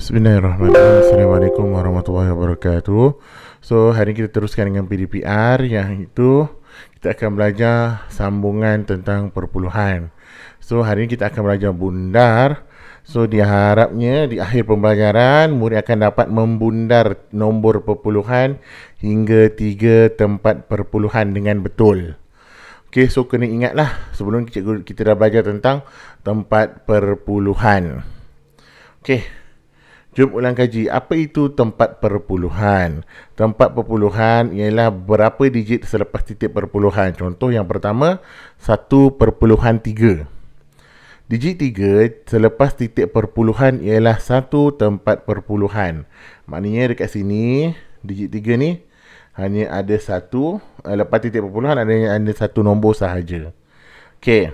Bismillahirrahmanirrahim. Assalamualaikum warahmatullahi wabarakatuh. So, hari ini kita teruskan dengan PDPR, yang itu kita akan belajar sambungan tentang perpuluhan. So, hari ini kita akan belajar bundar. So, diharapnya di akhir pembelajaran murid akan dapat membundar nombor perpuluhan hingga 3 tempat perpuluhan dengan betul. Okey, so kena ingatlah sebelum kita dah belajar tentang tempat perpuluhan. Okey, jom ulang kaji. Apa itu tempat perpuluhan? Tempat perpuluhan ialah berapa digit selepas titik perpuluhan. Contoh yang pertama, 1/3. Digit 3 selepas titik perpuluhan ialah 1 tempat perpuluhan. Maknanya dekat sini, digit 3 ni hanya ada satu, lepas titik perpuluhan ada satu nombor sahaja. Okey,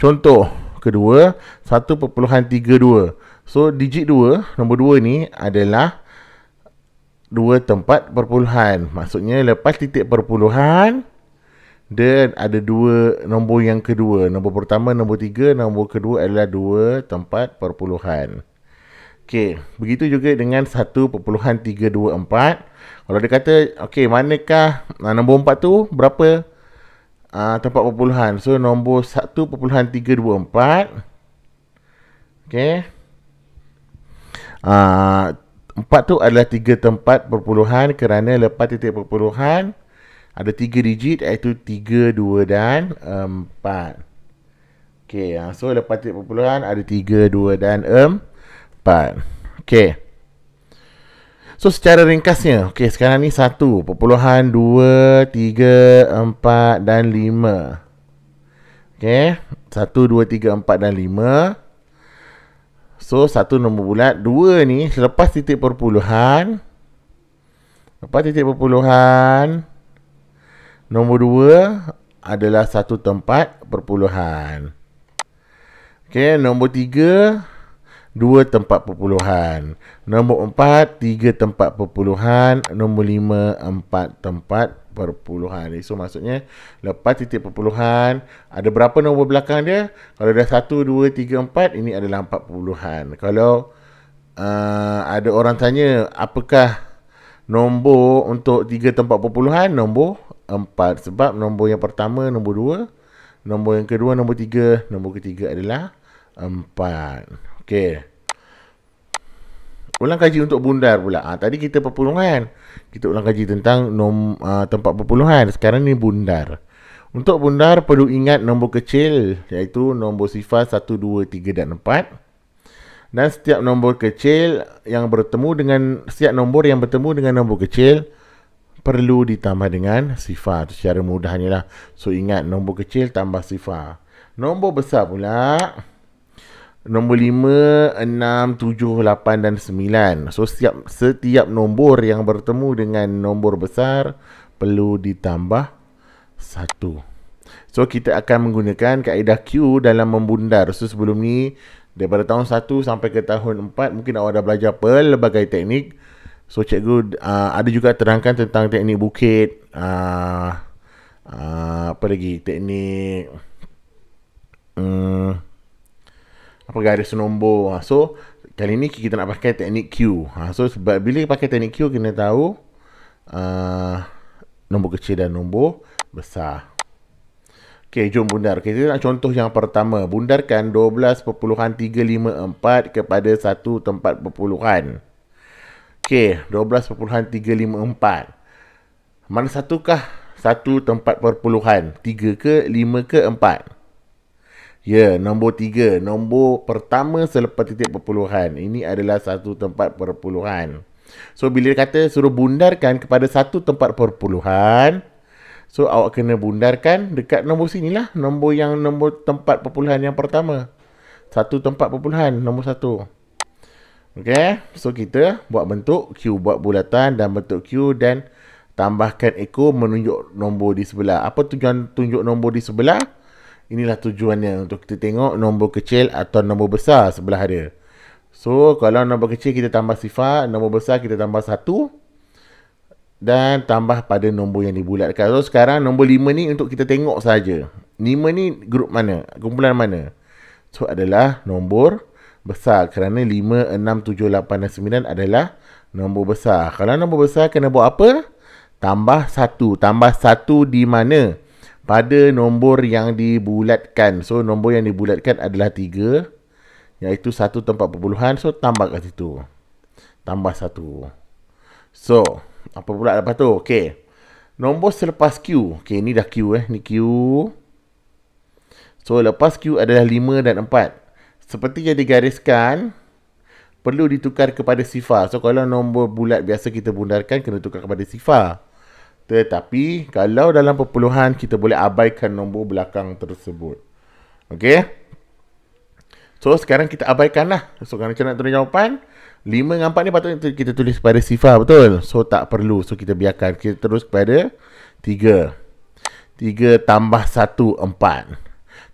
contoh kedua, 1.32. So, digit 2, nombor 2 ni adalah 2 tempat perpuluhan. Maksudnya, lepas titik perpuluhan, dia ada 2 nombor yang kedua. Nombor pertama, nombor 3, nombor kedua adalah 2 tempat perpuluhan. Okey, begitu juga dengan 1.324. Kalau dia kata, okey, manakah nombor 4 tu, berapa tempat perpuluhan? So, nombor 1.324. Okey. 4 tu adalah 3 tempat perpuluhan kerana lepas titik perpuluhan ada 3 digit, iaitu 3, 2 dan 4. Okey, so lepas titik perpuluhan ada 3, 2 dan 4. Okey. So, secara ringkasnya, okey, sekarang ni 1, perpuluhan 2, 3, 4 dan 5. Okey, 1, 2, 3, 4 dan 5. So, 1 nombor bulat. 2 ni selepas titik perpuluhan. Lepas titik perpuluhan, nombor 2 adalah 1 tempat perpuluhan. Okey, nombor 3, 2 tempat perpuluhan. Nombor 4, 3 tempat perpuluhan. Nombor 5, 4 tempat perpuluhan. So, maksudnya lepas titik perpuluhan ada berapa nombor belakang dia? Kalau dah 1, 2, 3, 4, ini adalah 4 perpuluhan. Kalau ada orang tanya apakah nombor untuk 3 tempat perpuluhan, nombor 4. Sebab nombor yang pertama nombor 2, nombor yang kedua nombor 3, nombor ketiga adalah 4. Okey. Ulang kaji untuk bundar pula. Tadi kita perpuluhan. Kita ulang kaji tentang tempat perpuluhan. Sekarang ni bundar. Untuk bundar perlu ingat nombor kecil, iaitu nombor sifar 1, 2, 3 dan 4. Dan setiap nombor kecil yang bertemu dengan setiap nombor yang bertemu dengan nombor kecil perlu ditambah dengan sifar. Secara mudahnya lah. So, ingat nombor kecil tambah sifar. Nombor besar pula, nombor 5, 6, 7, 8 dan 9. So, setiap nombor yang bertemu dengan nombor besar perlu ditambah 1. So, kita akan menggunakan kaedah Q dalam membundar. So, sebelum ni, daripada tahun 1 sampai ke tahun 4, mungkin awak dah belajar pelbagai teknik. So, cikgu ada juga terangkan tentang teknik bukit. Apa lagi? Teknik apa, garis nombor. So, kali ni kita nak pakai teknik Q. So, sebab bila pakai teknik Q, kena tahu nombor kecil dan nombor besar. Okey, jom bundar. Kita nak contoh yang pertama. Bundarkan 12.354 kepada 1 tempat perpuluhan. Okey, 12.354. Mana satukah 1 tempat perpuluhan? 3 ke, 5 ke, 4? Ya, nombor 3. Nombor pertama selepas titik perpuluhan. Ini adalah 1 tempat perpuluhan. So, bila kata suruh bundarkan kepada 1 tempat perpuluhan, so, awak kena bundarkan dekat nombor sinilah. Nombor tempat perpuluhan yang pertama. 1 tempat perpuluhan, nombor 1. Okey, so kita buat bentuk Q, buat bulatan dan bentuk Q dan tambahkan ekor menunjuk nombor di sebelah. Apa tujuan tunjuk nombor di sebelah? Inilah tujuannya, untuk kita tengok nombor kecil atau nombor besar sebelah dia. So, kalau nombor kecil kita tambah sifar, nombor besar kita tambah 1 dan tambah pada nombor yang dibulatkan. So, sekarang nombor 5 ni untuk kita tengok saja. 5 ni grup mana? Kumpulan mana? So, adalah nombor besar kerana 5, 6, 7, 8 dan 9 adalah nombor besar. Kalau nombor besar kena buat apa? Tambah 1. Tambah 1 di mana? Pada nombor yang dibulatkan. So, nombor yang dibulatkan adalah 3, iaitu 1 tempat perpuluhan. So, tambah kat situ. Tambah 1. So, apa pula lepas tu? Okey. Nombor selepas Q. Okey, ni dah Q ni Q. So, lepas Q adalah 5 dan 4. Seperti yang digariskan, perlu ditukar kepada sifar. So, kalau nombor bulat biasa kita bundarkan, kena tukar kepada sifar. Tetapi, kalau dalam perpuluhan, kita boleh abaikan nombor belakang tersebut. Okey? So, sekarang kita abaikanlah. So, kalau kita nak tulis jawapan, 5 dengan 4 ni patutnya kita tulis pada sifar, betul? So, tak perlu. So, kita biarkan. Kita terus kepada 3. 3 tambah 1, 4.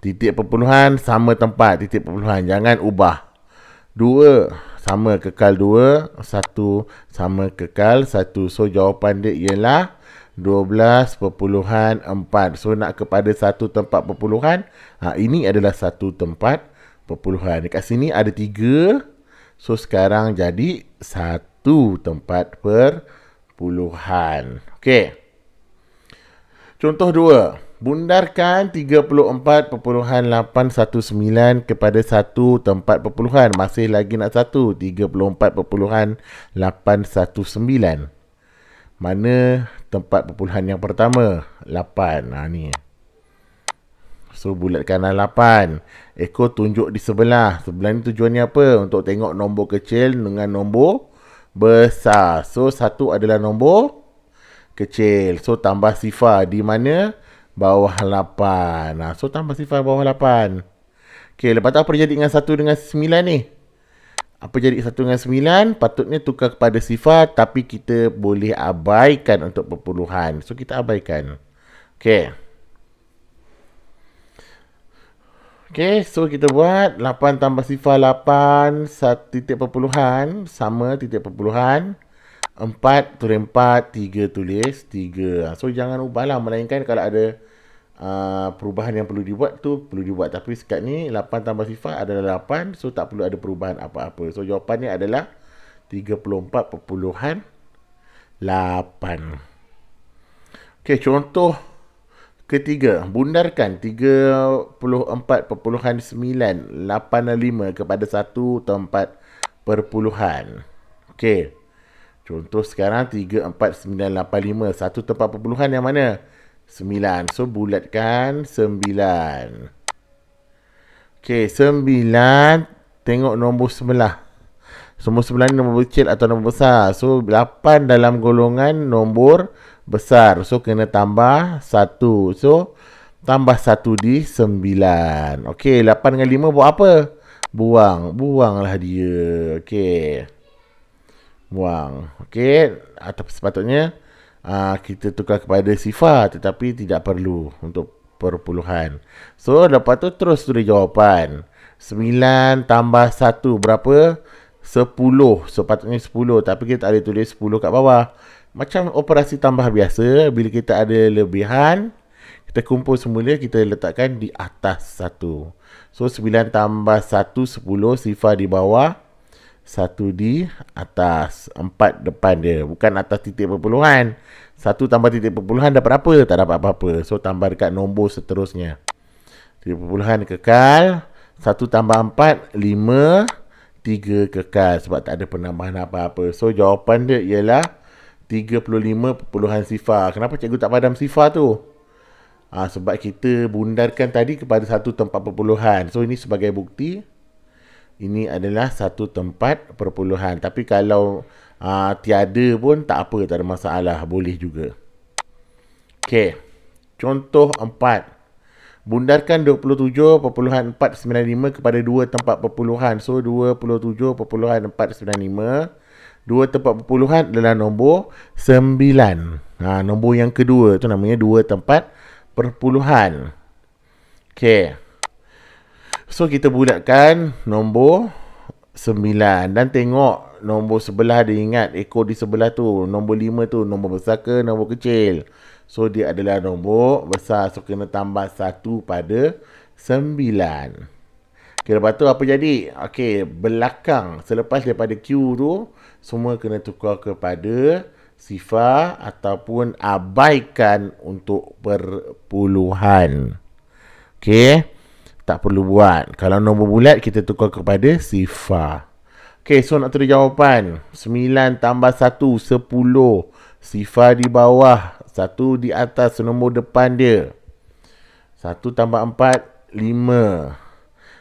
Titik perpuluhan sama tempat. Titik perpuluhan. Jangan ubah. 2 sama kekal 2. 1 sama kekal 1. So, jawapan dia ialah 12.4. So, nak kepada satu tempat perpuluhan. Ini adalah satu tempat perpuluhan. Dekat sini ada 3. So, sekarang jadi satu tempat perpuluhan. Okey. Contoh 2. Bundarkan 34.819 kepada satu tempat perpuluhan. Masih lagi nak satu. 34.819. Mana tempat perpuluhan yang pertama? 8. Ni. So, bulatkanlah 8. Ekor tunjuk di sebelah. Sebelah ni tujuannya apa? Untuk tengok nombor kecil dengan nombor besar. So, 1 adalah nombor kecil. So, tambah sifar di mana? Bawah 8. So, tambah sifar bawah 8. Okey, lepas tu apa jadi dengan 1 dengan 9 ni? Apa jadi 1 dengan 9? Patutnya tukar kepada sifar, tapi kita boleh abaikan untuk perpuluhan. So, kita abaikan. Okey. Okey, so kita buat 8 tambah sifar 8, 1 titik perpuluhan, sama titik perpuluhan. 4 tulis 4, 3 tulis 3. So, jangan ubahlah. Melainkan kalau ada perubahan yang perlu dibuat tu, perlu dibuat. Tapi sekat ni, 8 tambah sifar adalah 8. So, tak perlu ada perubahan apa-apa. So, jawapannya adalah 34.8. Okey, contoh ketiga. Bundarkan 34.9, 8 dan 5 kepada satu tempat perpuluhan. Okey. Contoh sekarang 3, 4, 9, 8, 5. Satu tempat perpuluhan yang mana? 9. So, bulatkan 9. Okey, 9. Tengok nombor sebelah. Nombor sebelah ni nombor kecil atau nombor besar. So, 8 dalam golongan nombor besar. So, kena tambah 1. So, tambah 1 di 9. Okey, 8 dengan 5 buat apa? Buang. Buanglah dia. Okey. Buang. Okey, atau sepatutnya kita tukar kepada sifar, tetapi tidak perlu untuk perpuluhan. So, lepas tu terus tulis jawapan. 9 tambah 1 berapa? 10. Sepatutnya 10, tapi kita ada tulis 10 kat bawah. Macam operasi tambah biasa, bila kita ada lebihan, kita kumpul semula, kita letakkan di atas 1. So, 9 tambah 1, 10, sifar di bawah, 1 di atas, 4 depan dia. Bukan atas titik perpuluhan. 1 tambah titik perpuluhan dapat apa? Tak dapat apa-apa. So, tambah dekat nombor seterusnya. Titik perpuluhan kekal. 1 tambah 4, 5. 3 kekal sebab tak ada penambahan apa-apa. So, jawapan dia ialah 35 perpuluhan sifar. Kenapa cikgu tak padam sifar tu? Sebab kita bundarkan tadi kepada satu tempat perpuluhan. So, ini sebagai bukti. Ini adalah satu tempat perpuluhan. Tapi kalau tiada pun tak apa, tak ada masalah. Boleh juga. Okey. Contoh 4. Bundarkan 27.495 kepada 2 tempat perpuluhan. So, 27.495. 2 tempat perpuluhan adalah nombor 9. Nombor yang kedua tu namanya 2 tempat perpuluhan. Okey. So, kita bulatkan nombor 9. Dan tengok nombor sebelah dia, ingat ekor di sebelah tu. Nombor 5 tu nombor besar ke nombor kecil? So, dia adalah nombor besar. So, kena tambah 1 pada 9. Okay, lepas tu apa jadi? Okay, belakang selepas daripada Q tu semua kena tukar kepada sifar ataupun abaikan untuk perpuluhan. Okay, tak perlu buat. Kalau nombor bulat kita tukar kepada sifar. Okay, so nak tulis jawapan. 9 tambah 1, 10. Sifar di bawah, 1 di atas, nombor depan dia. 1 tambah 4, 5.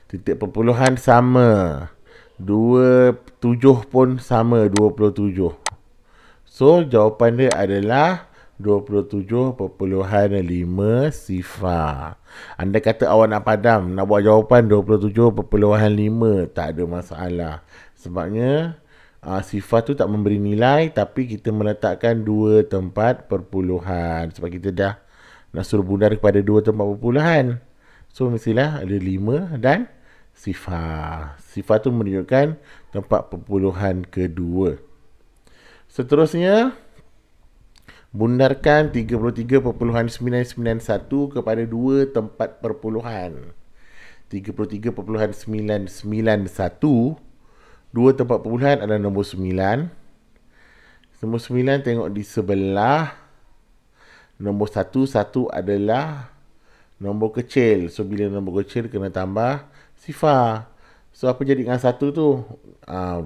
Titik perpuluhan sama. 27 pun sama, 27. So, jawapan dia adalah 27.5 sifar. Anda kata awak nak padam, nak buat jawapan 27.5, tak ada masalah. Sebabnya, sifar tu tak memberi nilai, tapi kita meletakkan 2 tempat perpuluhan. Sebab kita dah nak suruh bundar kepada 2 tempat perpuluhan. So, mestilah ada 5 dan sifar. Sifar tu menunjukkan tempat perpuluhan kedua. Seterusnya, bundarkan 33.991 kepada 2 tempat perpuluhan. 33.991, 2 tempat perpuluhan adalah nombor 9. Nombor 9 tengok di sebelah. Nombor 1 adalah nombor kecil. So, bila nombor kecil kena tambah sifar. So, apa jadi dengan 1 tu?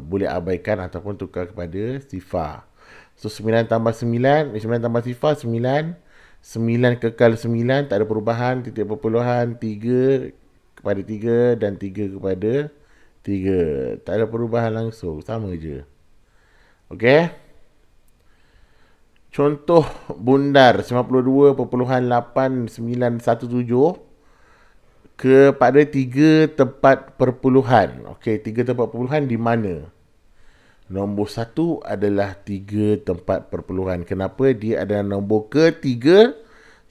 Boleh abaikan ataupun tukar kepada sifar. So, 9 tambah 9, 9 tambah sifar, 9. 9 kekal 9, tak ada perubahan. Titik perpuluhan 3 kepada 3 dan 3 kepada 3. Tak ada perubahan langsung, sama je. Okey. Contoh bundar 52.8917 kepada 3 tempat perpuluhan. Okey, 3 tempat perpuluhan di mana? Nombor 1 adalah 3 tempat perpuluhan. Kenapa? Dia adalah nombor ketiga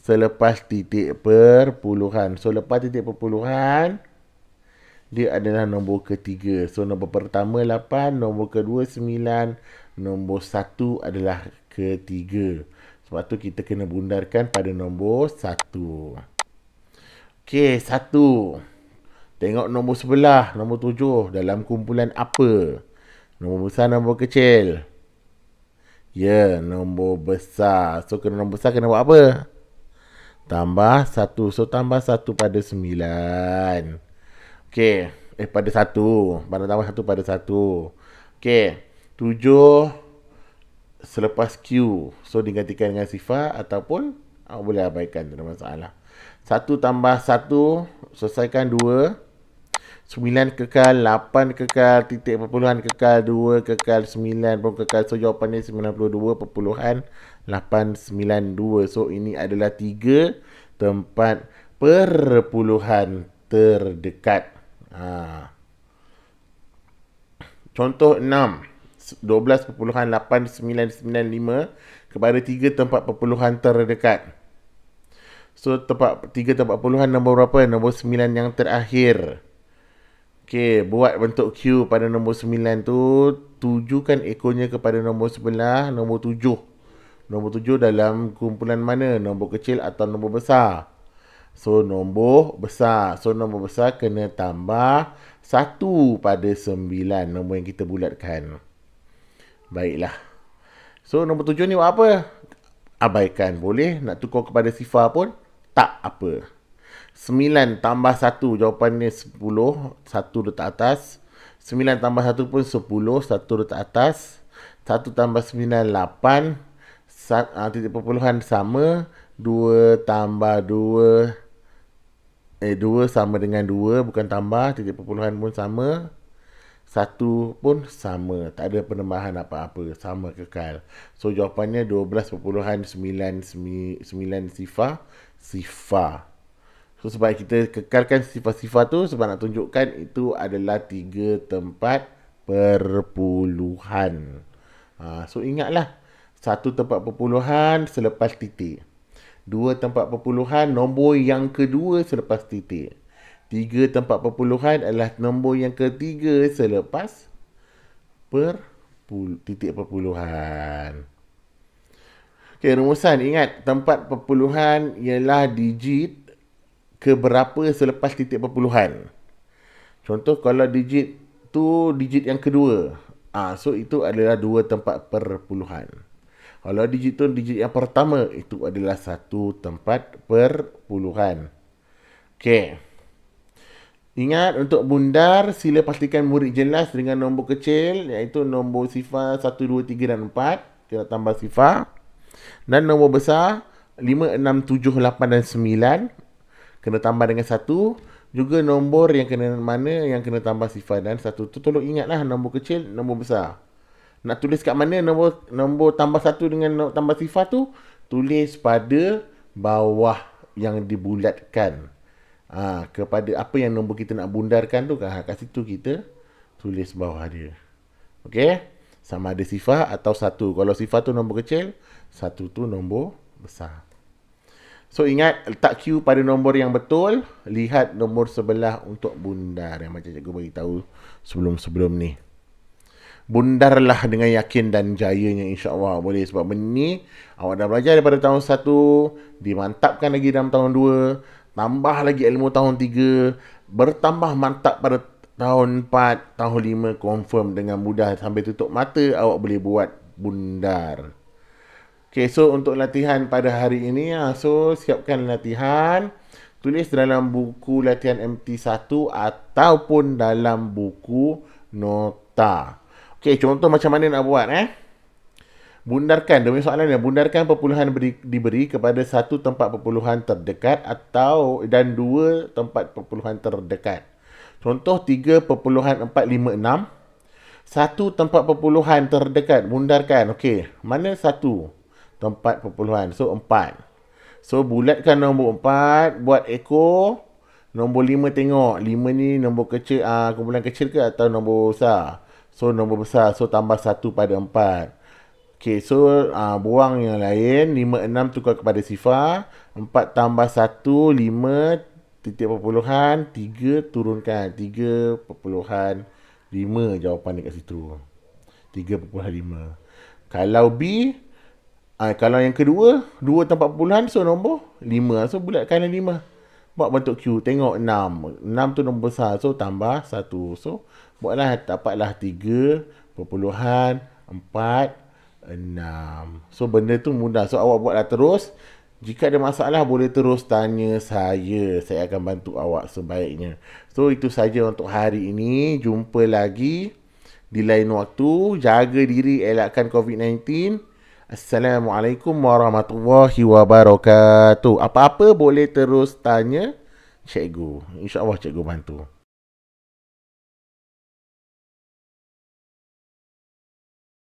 selepas titik perpuluhan. So, lepas titik perpuluhan, dia adalah nombor ketiga. So, nombor pertama 8, nombor kedua 9, nombor 1 adalah ketiga. Sebab tu kita kena bundarkan pada nombor 1. Okey, 1. Tengok nombor sebelah, nombor 7. Dalam kumpulan apa? Nombor besar, nombor kecil? Ya, nombor besar. So, kena nombor besar kena buat apa? Tambah 1. So, tambah 1 pada 9. Okey. Pada 1. Pada tambah 1 pada 1. Okey. 7 selepas Q. So, digantikan dengan sifar ataupun boleh abaikan. Tak ada masalah. 1 tambah 1. Selesaikan 2. 9 kekal, 8 kekal, titik perpuluhan kekal, 2 kekal, 9 pun kekal. So, jawapannya 92.892. So, ini adalah 3 tempat perpuluhan terdekat. Contoh 6. 12.8995 kepada 3 tempat perpuluhan terdekat. So, 3 tempat perpuluhan nombor berapa? Nombor 9 yang terakhir. Okey, buat bentuk Q pada nombor 9 tu. Tujukan ekornya kepada nombor sebelah, nombor 7. Nombor 7 dalam kumpulan mana? Nombor kecil atau nombor besar? So, nombor besar. So, nombor besar kena tambah 1 pada 9. Nombor yang kita bulatkan. Baiklah. So, nombor 7 ni buat apa? Abaikan. Boleh. Nak tukar kepada sifar pun tak apa. 9 tambah 1, jawapannya 10. 1 letak atas. 9 tambah 1 pun 10. 1 letak atas. 1 tambah 9, 8. Titik perpuluhan sama. 2 tambah 2. 2 sama dengan 2. Bukan tambah. Titik perpuluhan pun sama. 1 pun sama. Tak ada penambahan apa-apa. Sama kekal. So, jawapannya 12.99 sifar. So, sebab kita kekalkan sifar-sifar tu, sebab nak tunjukkan itu adalah 3 tempat perpuluhan. So, ingatlah. 1 tempat perpuluhan selepas titik. 2 tempat perpuluhan nombor yang kedua selepas titik. 3 tempat perpuluhan adalah nombor yang ketiga selepas titik perpuluhan. Okay, rumusan. Ingat, tempat perpuluhan ialah digit keberapa selepas titik perpuluhan. Contoh kalau digit tu digit yang kedua. So itu adalah 2 tempat perpuluhan. Kalau digit tu digit yang pertama, itu adalah 1 tempat perpuluhan. Okey. Ingat, untuk bundar, sila pastikan murid jelas dengan nombor kecil, iaitu nombor sifar 1, 2, 3 dan 4. Kita tambah sifar. Dan nombor besar 5, 6, 7, 8 dan 9. Kena tambah dengan 1. Juga nombor yang kena mana yang kena tambah sifar dan 1. Tu tolong ingatlah, nombor kecil, nombor besar. Nak tulis kat mana nombor tambah 1 dengan tambah sifar tu? Tulis pada bawah yang dibulatkan. Kepada apa yang nombor kita nak bundarkan tu, kat situ kita tulis bawah dia. Okey? Sama ada sifar atau 1. Kalau sifar tu nombor kecil, 1 tu nombor besar. So ingat, letak Q pada nombor yang betul, lihat nombor sebelah untuk bundar, yang macam cikgu beritahu sebelum-sebelum ni. Bundarlah dengan yakin dan jayanya, insya-Allah boleh. Sebab benda ni awak dah belajar daripada tahun 1, dimantapkan lagi dalam tahun 2, tambah lagi ilmu tahun 3, bertambah mantap pada tahun 4, tahun 5, confirm dengan mudah sampai tutup mata awak boleh buat bundar. Okay, so untuk latihan pada hari ini, so siapkan latihan, tulis dalam buku latihan MT1 ataupun dalam buku nota. Okay, contoh macam mana nak buat Bundarkan, demi soalan ni, bundarkan perpuluhan diberi kepada 1 tempat perpuluhan terdekat dan 2 tempat perpuluhan terdekat. Contoh 3.456. 1 tempat perpuluhan terdekat, bundarkan. Okey, mana 1 tempat perpuluhan? So 4. So bulatkan nombor 4, buat ekor. Nombor 5 tengok, 5 ni nombor kecil, kumpulan kecil ke atau nombor besar? So nombor besar, so tambah 1 pada 4. Okay, so buang yang lain. 5, 6 tukar kepada sifar. 4 tambah 1, 5, titik perpuluhan, 3 turunkan. 3.5 jawapan dekat situ. 3.5. Kalau B, kalau yang kedua, 2 tempat perpuluhan, so nombor 5. So bulatkan 5. Buat bentuk Q. Tengok 6. 6 tu nombor besar, so tambah 1. So buatlah, dapatlah 3.4 6. So benda tu mudah. So awak buatlah terus. Jika ada masalah boleh terus tanya saya. Saya akan bantu awak sebaiknya. So itu saja untuk hari ini. Jumpa lagi di lain waktu. Jaga diri, elakkan COVID-19. Assalamualaikum warahmatullahi wabarakatuh. Apa-apa boleh terus tanya cikgu. InsyaAllah cikgu bantu.